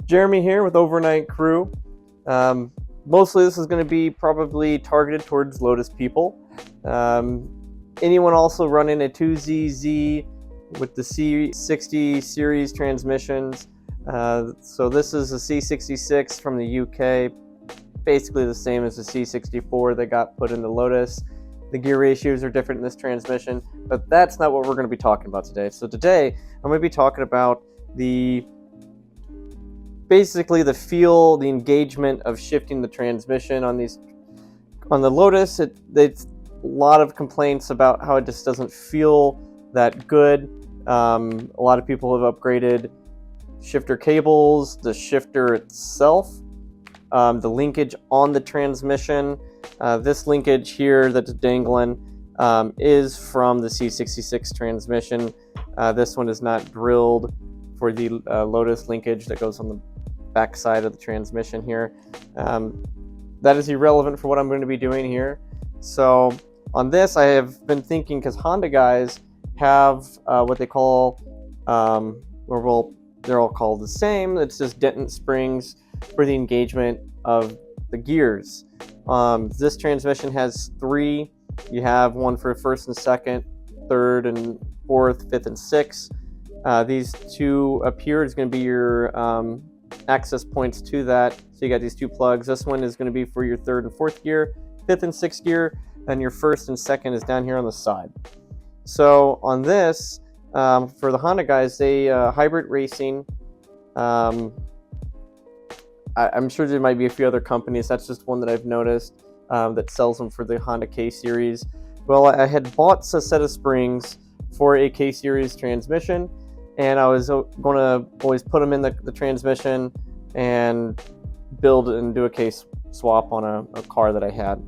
Jeremy here with Overnight Crew. Mostly this is going to be probably targeted towards Lotus people. Anyone also running a 2ZZ with the C60 series transmissions. So this is a C6X from the UK, basically the same as the C64 that got put in the Lotus. The gear ratios are different in this transmission, but that's not what we're going to be talking about today. So today I'm going to be talking about basically the feel, the engagement of shifting the transmission on the Lotus. It's a lot of complaints about how it just doesn't feel that good. A lot of people have upgraded shifter cables, the shifter itself, the linkage on the transmission. This linkage here that's dangling is from the C6X transmission. This one is not drilled for the Lotus linkage that goes on the back side of the transmission here. That is irrelevant for what I'm going to be doing here. So on this, I have been thinking, because Honda guys have what they call, they're all called the same. It's just detent springs for the engagement of the gears. This transmission has three. You have one for first and second, third and fourth, fifth and sixth. These two up here is going to be your access points to that. So you got these two plugs. This one is going to be for your third and fourth gear, fifth and sixth gear, and your first and second is down here on the side. So on this, for the Honda guys, they hybrid racing. I'm sure there might be a few other companies. That's just one that I've noticed that sells them for the Honda K series. Well, I had bought a set of springs for a K series transmission, and I was going to always put them in the transmission and build and do a case swap on a car that I had.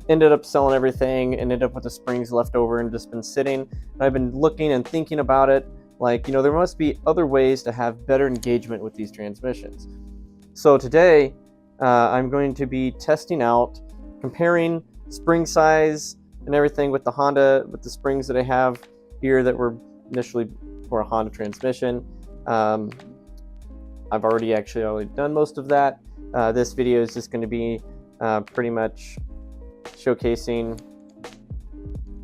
Ended up selling everything and ended up with the springs left over and just been sitting. And I've been looking and thinking about it, like, there must be other ways to have better engagement with these transmissions. So today I'm going to be testing out, comparing spring size and everything with the Honda, with the springs that I have here that were initially for a Honda transmission. I've already done most of that. This video is just going to be pretty much showcasing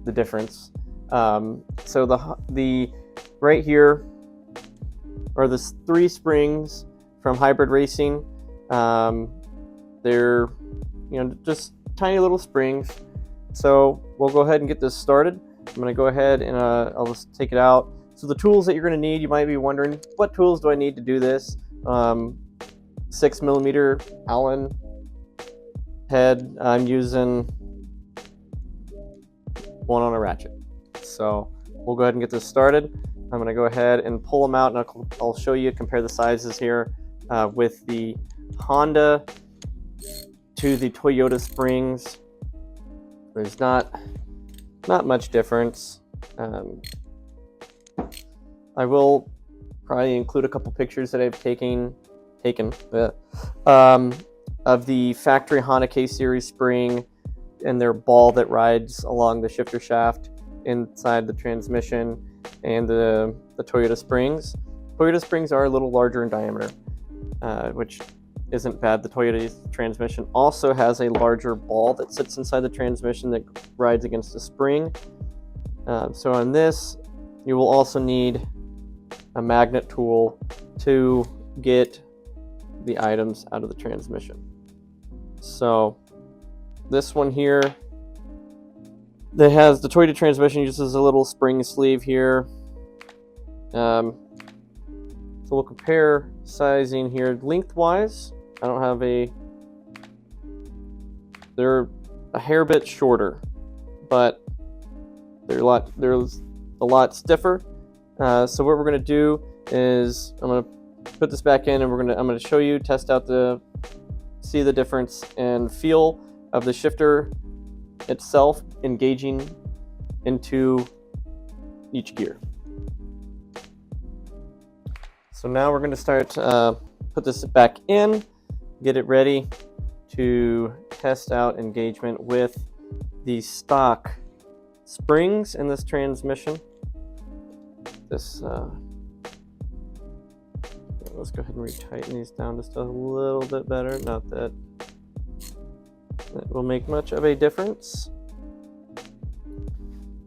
the difference. So the right here are the three springs from hybrid racing. They're just tiny little springs. So we'll go ahead and get this started. I'm going to go ahead and I'll just take it out. So the tools that you're going to need, you might be wondering, what tools do I need to do this? 6mm Allen head. I'm using one on a ratchet. So we'll go ahead and get this started. I'm going to go ahead and pull them out, and I'll show you, compare the sizes here with the Honda to the Toyota springs. There's not much difference. I will probably include a couple pictures that I've taken of the factory Honda K series spring and their ball that rides along the shifter shaft inside the transmission, and the Toyota springs. Toyota springs are a little larger in diameter, which isn't bad. The Toyota transmission also has a larger ball that sits inside the transmission that rides against the spring. So on this, you will also need a magnet tool to get the items out of the transmission. So this one here that has the Toyota transmission uses a little spring sleeve here. So we'll compare sizing here. Lengthwise, they're a hair bit shorter, but they're a lot stiffer. So what we're going to do is I'm going to put this back in, and I'm going to show you, test out see the difference and feel of the shifter itself engaging into each gear. So now we're going to start put this back in, get it ready to test out engagement with the stock springs in this transmission. This Let's go ahead and retighten these down just a little bit better. Not that it will make much of a difference.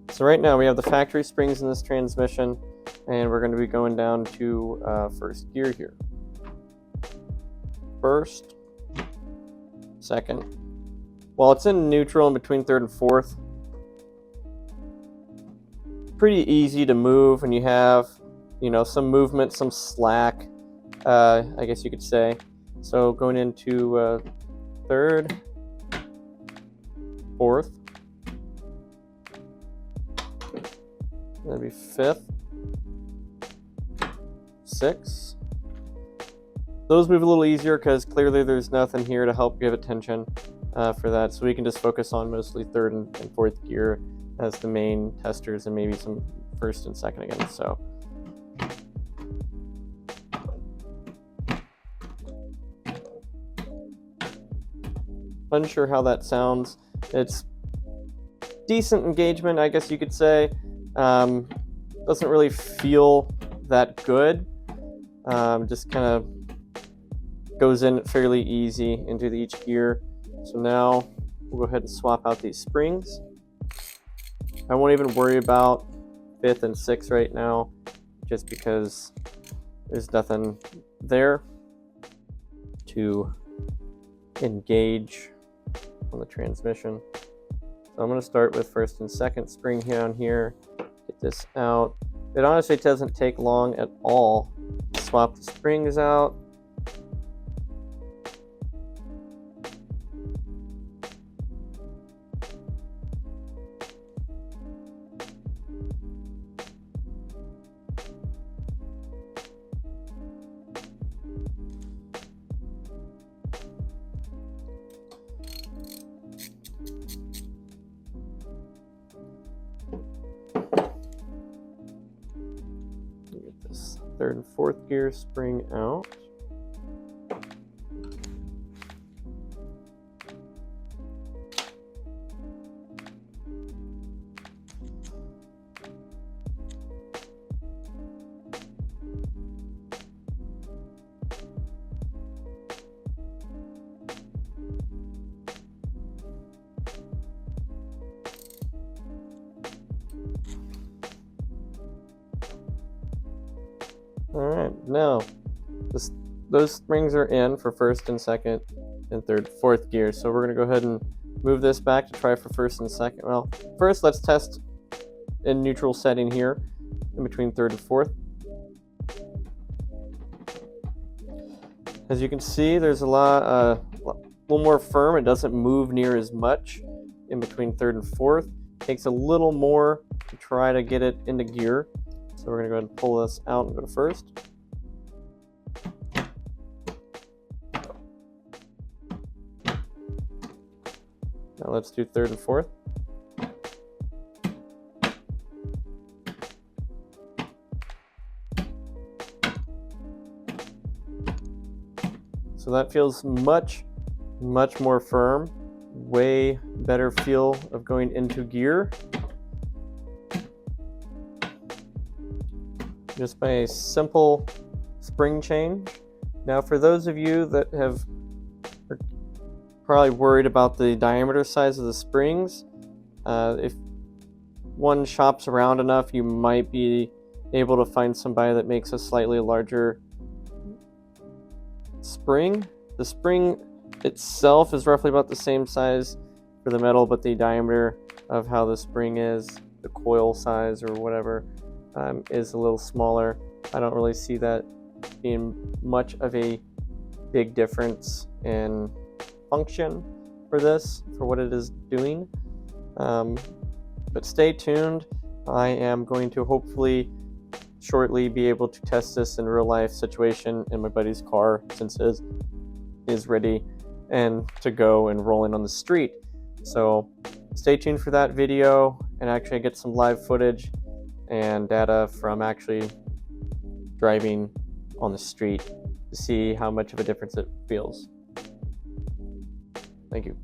So right now we have the factory springs in this transmission, and we're going to be going down to first gear here. First, second. While it's in neutral in between third and fourth, pretty easy to move, and you have, you know, some movement, some slack, I guess you could say. So going into third, fourth, that'd be fifth, sixth. Those move a little easier because clearly there's nothing here to help give attention for that. So we can just focus on mostly third and fourth gear as the main testers, and maybe some first and second again. So unsure how that sounds. It's decent engagement, I guess you could say. Doesn't really feel that good. Just kind of goes in fairly easy into each gear. So now we'll go ahead and swap out these springs. I won't even worry about fifth and sixth right now, just because there's nothing there to engage on the transmission. So I'm going to start with first and second spring down here. Get this out. It honestly doesn't take long at all. Swap the springs out. Get this third and fourth gear spring out. Alright, now those springs are in for first and second and third, fourth gear. So we're going to go ahead and move this back to try for first and second. Well, first let's test in neutral setting here in between third and fourth. As you can see, there's a little more firm. It doesn't move near as much in between third and fourth. It takes a little more to try to get it into gear. So we're going to go ahead and pull this out and go to first. Now let's do third and fourth. So that feels much more firm. Way better feel of going into gear. Just by a simple spring change. Now for those of you that are probably worried about the diameter size of the springs, if one shops around enough, you might be able to find somebody that makes a slightly larger spring. The spring itself is roughly about the same size for the metal, but the diameter of how the spring is, the coil size or whatever, is a little smaller. I don't really see that being much of a big difference in function for this, for what it is doing. But stay tuned. I am going to hopefully shortly be able to test this in real life situation in my buddy's car, since his is ready and to go and rolling on the street. So stay tuned for that video, and actually get some live footage and data from actually driving on the street to see how much of a difference it feels. Thank you.